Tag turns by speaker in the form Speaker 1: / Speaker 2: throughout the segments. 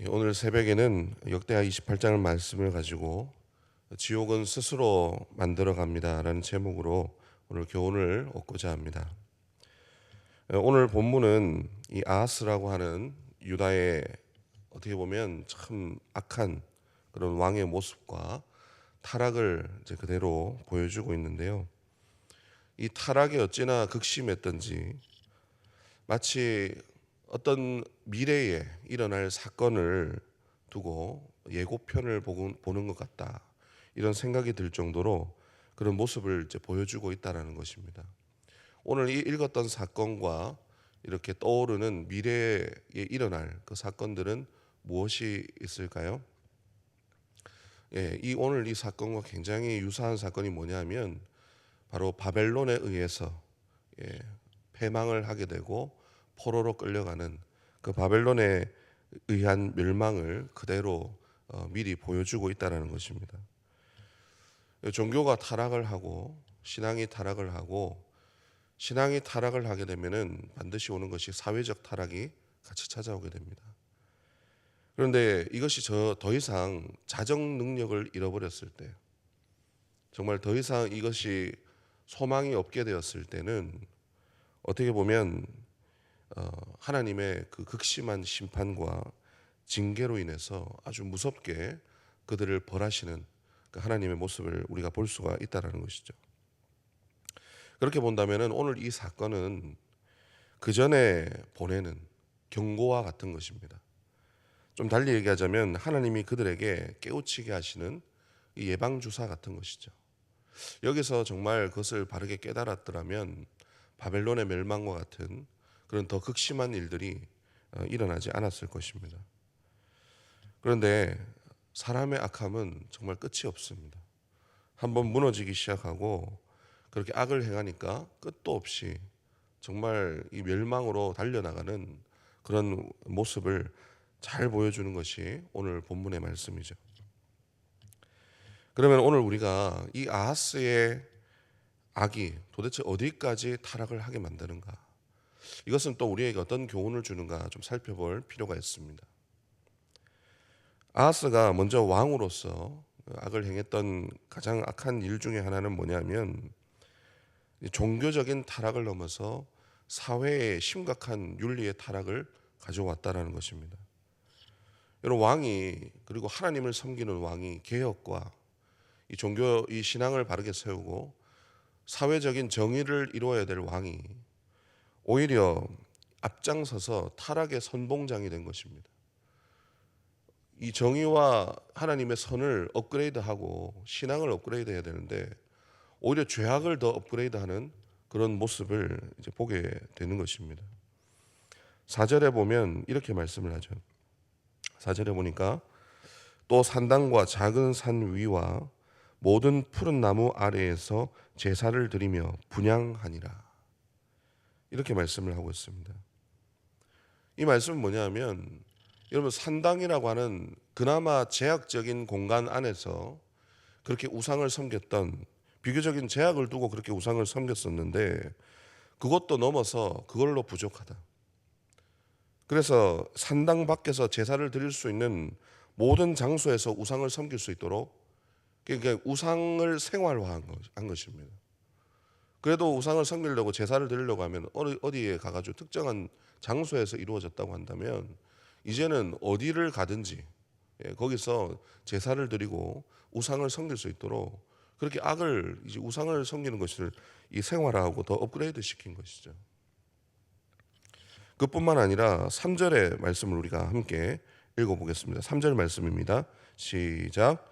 Speaker 1: 오늘 새벽에는 역대하 28장을 말씀을 가지고 지옥은 스스로 만들어 갑니다라는 제목으로 오늘 교훈을 얻고자 합니다. 오늘 본문은 이 아하스라고 하는 유다의 어떻게 보면 참 악한 그런 왕의 모습과 타락을 이제 그대로 보여주고 있는데요. 이 타락이 어찌나 극심했던지 마치 어떤 미래에 일어날 사건을 두고 예고편을 보는 것 같다. 이런 생각이 들 정도로 그런 모습을 이제 보여주고 있다라는 것입니다. 오늘 이 읽었던 사건과 이렇게 떠오르는 미래에 일어날 그 사건들은 무엇이 있을까요? 오늘 이 사건과 굉장히 유사한 사건이 뭐냐면 바로 바벨론에 의해서 패망을 하게 되고 포로로 끌려가는 그 바벨론에 의한 멸망을 그대로 미리 보여주고 있다는 것입니다. 종교가 타락을 하고 신앙이 타락을 하고 신앙이 타락을 하게 되면은 반드시 오는 것이 사회적 타락이 같이 찾아오게 됩니다. 그런데 이것이 더 이상 자정 능력을 잃어버렸을 때, 정말 더 이상 이것이 소망이 없게 되었을 때는 어떻게 보면 하나님의 그 극심한 심판과 징계로 인해서 아주 무섭게 그들을 벌하시는 그 하나님의 모습을 우리가 볼 수가 있다는 것이죠. 그렇게 본다면 오늘 이 사건은 그 전에 보내는 경고와 같은 것입니다. 좀 달리 얘기하자면 하나님이 그들에게 깨우치게 하시는 예방주사 같은 것이죠. 여기서 정말 그것을 바르게 깨달았더라면 바벨론의 멸망과 같은 그런 더 극심한 일들이 일어나지 않았을 것입니다. 그런데 사람의 악함은 정말 끝이 없습니다. 한번 무너지기 시작하고 그렇게 악을 행하니까 끝도 없이 정말 이 멸망으로 달려나가는 그런 모습을 잘 보여주는 것이 오늘 본문의 말씀이죠. 그러면 오늘 우리가 이 아하스의 악이 도대체 어디까지 타락을 하게 만드는가? 이것은 또 우리에게 어떤 교훈을 주는가 좀 살펴볼 필요가 있습니다. 아하스가 먼저 왕으로서 악을 행했던 가장 악한 일 중에 하나는 뭐냐면 종교적인 타락을 넘어서 사회의 심각한 윤리의 타락을 가져왔다라는 것입니다. 여러분, 왕이, 그리고 하나님을 섬기는 왕이 개혁과 이 종교, 이 신앙을 바르게 세우고 사회적인 정의를 이루어야 될 왕이 오히려 앞장서서 타락의 선봉장이 된 것입니다. 이 정의와 하나님의 선을 업그레이드하고 신앙을 업그레이드해야 되는데 오히려 죄악을 더 업그레이드하는 그런 모습을 이제 보게 되는 것입니다. 4절에 보면 이렇게 말씀을 하죠. 4절에 보니까 또 산당과 작은 산 위와 모든 푸른 나무 아래에서 제사를 드리며 분향하니라. 이렇게 말씀을 하고 있습니다. 이 말씀은 뭐냐면 여러분, 산당이라고 하는 그나마 제약적인 공간 안에서 그렇게 우상을 섬겼던, 비교적인 제약을 두고 그렇게 우상을 섬겼었는데 그것도 넘어서 그걸로 부족하다. 그래서 산당 밖에서 제사를 드릴 수 있는 모든 장소에서 우상을 섬길 수 있도록, 그러니까 우상을 생활화한 것입니다. 그래도 우상을 섬기려고 제사를 드리려고 하면 어디에 가가지고 특정한 장소에서 이루어졌다고 한다면 이제는 어디를 가든지 거기서 제사를 드리고 우상을 섬길 수 있도록 그렇게 악을, 이제 우상을 섬기는 것을 이 생활화하고 더 업그레이드 시킨 것이죠. 그뿐만 아니라 3절의 말씀을 우리가 함께 읽어보겠습니다. 3절 말씀입니다. 시작.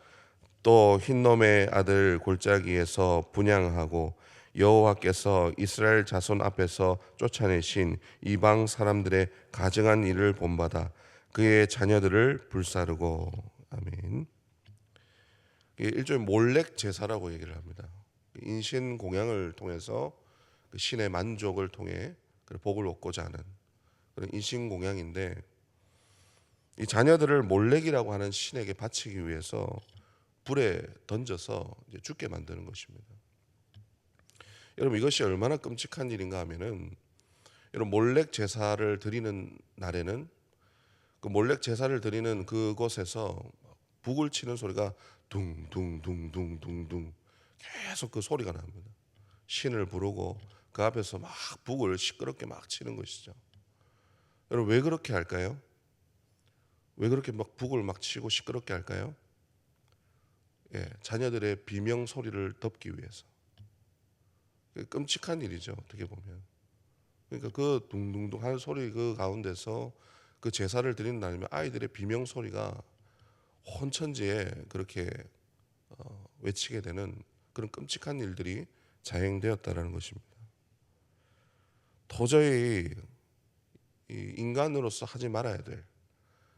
Speaker 1: 또 흰놈의 아들 골짜기에서 분향하고 여호와께서 이스라엘 자손 앞에서 쫓아내신 이방 사람들의 가증한 일을 본받아 그의 자녀들을 불사르고. 아멘. 일종의 몰렉 제사라고 얘기를 합니다. 인신 공양을 통해서 그 신의 만족을 통해 복을 얻고자 하는 그런 인신 공양인데, 이 자녀들을 몰렉이라고 하는 신에게 바치기 위해서 불에 던져서 이제 죽게 만드는 것입니다. 여러분, 이것이 얼마나 끔찍한 일인가 하면은, 여러분, 몰렉 제사를 드리는 날에는 그 몰래 제사를 드리는 그곳에서 북을 치는 소리가 둥둥둥둥둥둥 계속 그 소리가 납니다. 신을 부르고 그 앞에서 막 북을 시끄럽게 막 치는 것이죠. 여러분 왜 그렇게 할까요? 왜 그렇게 막 북을 막 치고 시끄럽게 할까요? 예, 자녀들의 비명 소리를 덮기 위해서. 끔찍한 일이죠, 어떻게 보면. 그러니까 그 둥둥둥 하는 소리 그 가운데서 그 제사를 드리는 날이면 아이들의 비명 소리가 혼천지에 그렇게 외치게 되는 그런 끔찍한 일들이 자행되었다라는 것입니다. 도저히 이 인간으로서 하지 말아야 될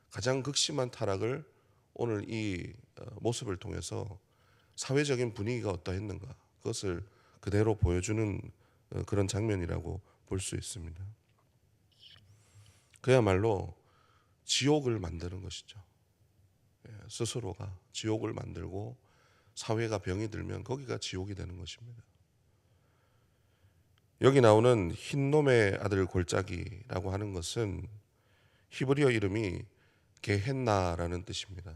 Speaker 1: 가장 극심한 타락을 오늘 이 모습을 통해서 사회적인 분위기가 어떠했는가 그것을 그대로 보여주는 그런 장면이라고 볼 수 있습니다. 그야말로 지옥을 만드는 것이죠. 예, 스스로가 지옥을 만들고 사회가 병이 들면 거기가 지옥이 되는 것입니다. 여기 나오는 흰놈의 아들 골짜기라고 하는 것은 히브리어 이름이 게헨나라는 뜻입니다.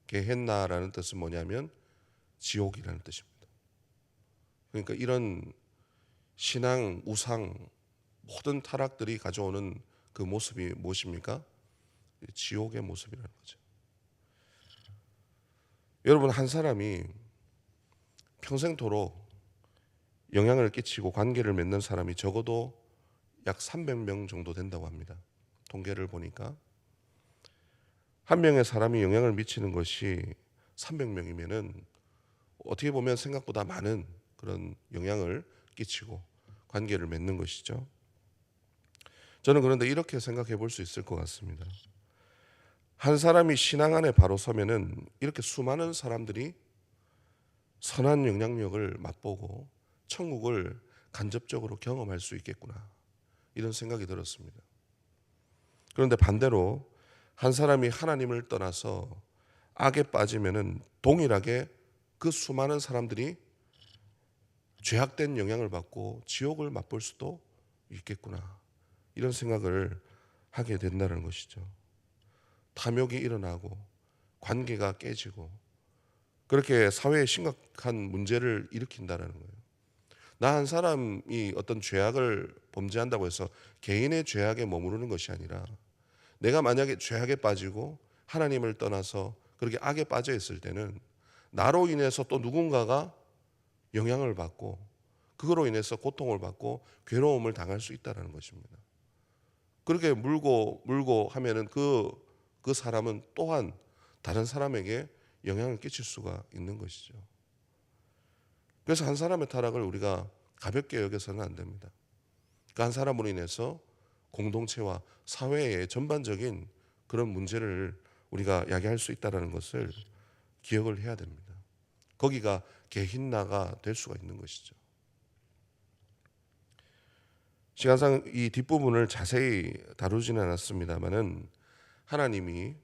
Speaker 1: 게헨나라는 뜻은 뭐냐면 지옥이라는 뜻입니다. 그러니까 이런 신앙, 우상, 모든 타락들이 가져오는 그 모습이 무엇입니까? 지옥의 모습이라는 거죠. 여러분 한 사람이 평생토록 영향을 끼치고 관계를 맺는 사람이 적어도 약 300명 정도 된다고 합니다. 통계를 보니까 한 명의 사람이 영향을 미치는 것이 300명이면은 어떻게 보면 생각보다 많은 그런 영향을 끼치고 관계를 맺는 것이죠. 저는 그런데 이렇게 생각해 볼 수 있을 것 같습니다. 한 사람이 신앙 안에 바로 서면은 이렇게 수많은 사람들이 선한 영향력을 맛보고 천국을 간접적으로 경험할 수 있겠구나. 이런 생각이 들었습니다. 그런데 반대로 한 사람이 하나님을 떠나서 악에 빠지면은 동일하게 그 수많은 사람들이 죄악된 영향을 받고 지옥을 맛볼 수도 있겠구나. 이런 생각을 하게 된다는 것이죠. 탐욕이 일어나고 관계가 깨지고 그렇게 사회에 심각한 문제를 일으킨다는 거예요. 나 한 사람이 어떤 죄악을 범죄한다고 해서 개인의 죄악에 머무르는 것이 아니라 내가 만약에 죄악에 빠지고 하나님을 떠나서 그렇게 악에 빠져 있을 때는 나로 인해서 또 누군가가 영향을 받고 그거로 인해서 고통을 받고 괴로움을 당할 수 있다는 것입니다. 그렇게 물고 하면은 그 사람은 또한 다른 사람에게 영향을 끼칠 수가 있는 것이죠. 그래서 한 사람의 타락을 우리가 가볍게 여겨서는 안 됩니다. 그 한 사람으로 인해서 공동체와 사회의 전반적인 그런 문제를 우리가 야기할 수 있다는 것을 기억을 해야 됩니다. 거기가 게힌나가 될 수가 있는 것이죠. 시간상 이 뒷부분을 자세히 다루지는 않았습니다만은 하나님이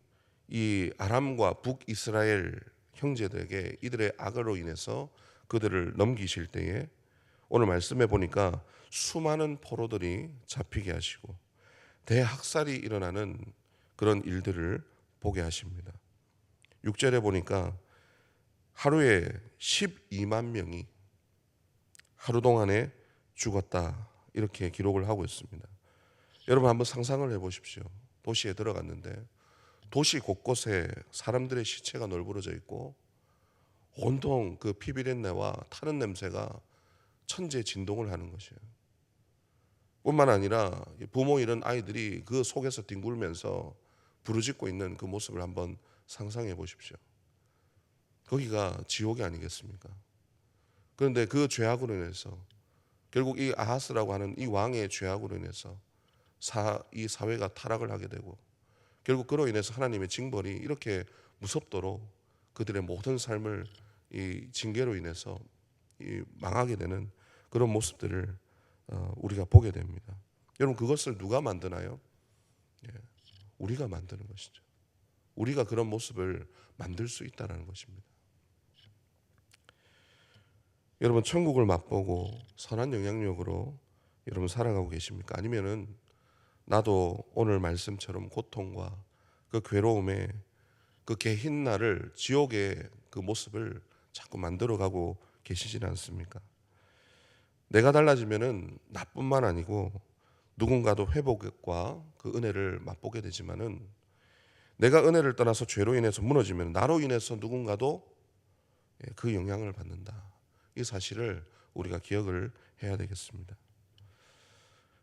Speaker 1: 이 아람과 북이스라엘 형제들에게 이들의 악으로 인해서 그들을 넘기실 때에 오늘 말씀해 보니까 수많은 포로들이 잡히게 하시고 대학살이 일어나는 그런 일들을 보게 하십니다. 6절에 보니까 하루에 12만 명이 하루 동안에 죽었다. 이렇게 기록을 하고 있습니다. 여러분 한번 상상을 해 보십시오. 도시에 들어갔는데 도시 곳곳에 사람들의 시체가 널브러져 있고 온통 그 피비린내와 타는 냄새가 천재 진동을 하는 것이에요. 뿐만 아니라 부모 잃은 아이들이 그 속에서 뒹굴면서 부르짖고 있는 그 모습을 한번 상상해 보십시오. 거기가 지옥이 아니겠습니까? 그런데 그 죄악으로 인해서 결국 이 아하스라고 하는 이 왕의 죄악으로 인해서 이 사회가 타락을 하게 되고 결국 그로 인해서 하나님의 징벌이 이렇게 무섭도록 그들의 모든 삶을 이 징계로 인해서 이 망하게 되는 그런 모습들을 우리가 보게 됩니다. 여러분 그것을 누가 만드나요? 예, 우리가 만드는 것이죠. 우리가 그런 모습을 만들 수 있다는 것입니다. 여러분 천국을 맛보고 선한 영향력으로 여러분 살아가고 계십니까? 아니면은 나도 오늘 말씀처럼 고통과 그 괴로움에 그 개흰날을 지옥의 그 모습을 자꾸 만들어가고 계시지는 않습니까? 내가 달라지면은 나뿐만 아니고 누군가도 회복과 그 은혜를 맛보게 되지만은 내가 은혜를 떠나서 죄로 인해서 무너지면 나로 인해서 누군가도 그 영향을 받는다. 이 사실을 우리가 기억을 해야 되겠습니다.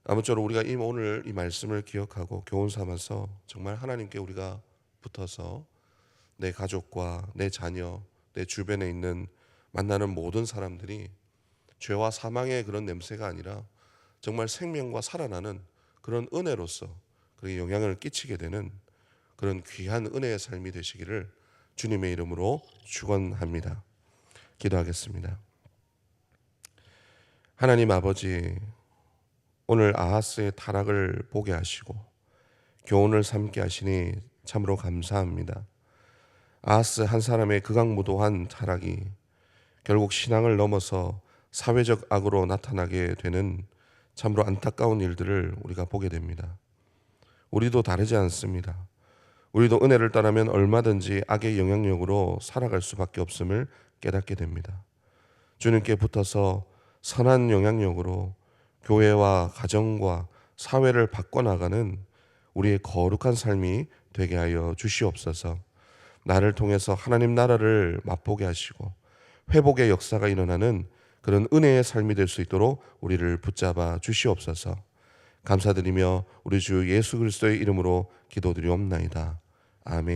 Speaker 1: 아무쪼록 우리가 오늘 이 말씀을 기억하고 교훈 삼아서 정말 하나님께 우리가 붙어서 내 가족과 내 자녀, 내 주변에 있는 만나는 모든 사람들이 죄와 사망의 그런 냄새가 아니라 정말 생명과 살아나는 그런 은혜로서 그런 영향을 끼치게 되는 그런 귀한 은혜의 삶이 되시기를 주님의 이름으로 축원합니다. 기도하겠습니다. 하나님 아버지, 오늘 아하스의 타락을 보게 하시고 교훈을 삼게 하시니 참으로 감사합니다. 아하스 한 사람의 극악무도한 타락이 결국 신앙을 넘어서 사회적 악으로 나타나게 되는 참으로 안타까운 일들을 우리가 보게 됩니다. 우리도 다르지 않습니다. 우리도 은혜를 따르면 얼마든지 악의 영향력으로 살아갈 수밖에 없음을 깨닫게 됩니다. 주님께 붙어서 선한 영향력으로 교회와 가정과 사회를 바꿔나가는 우리의 거룩한 삶이 되게 하여 주시옵소서. 나를 통해서 하나님 나라를 맛보게 하시고 회복의 역사가 일어나는 그런 은혜의 삶이 될 수 있도록 우리를 붙잡아 주시옵소서. 감사드리며 우리 주 예수 그리스도의 이름으로 기도드리옵나이다. 아멘.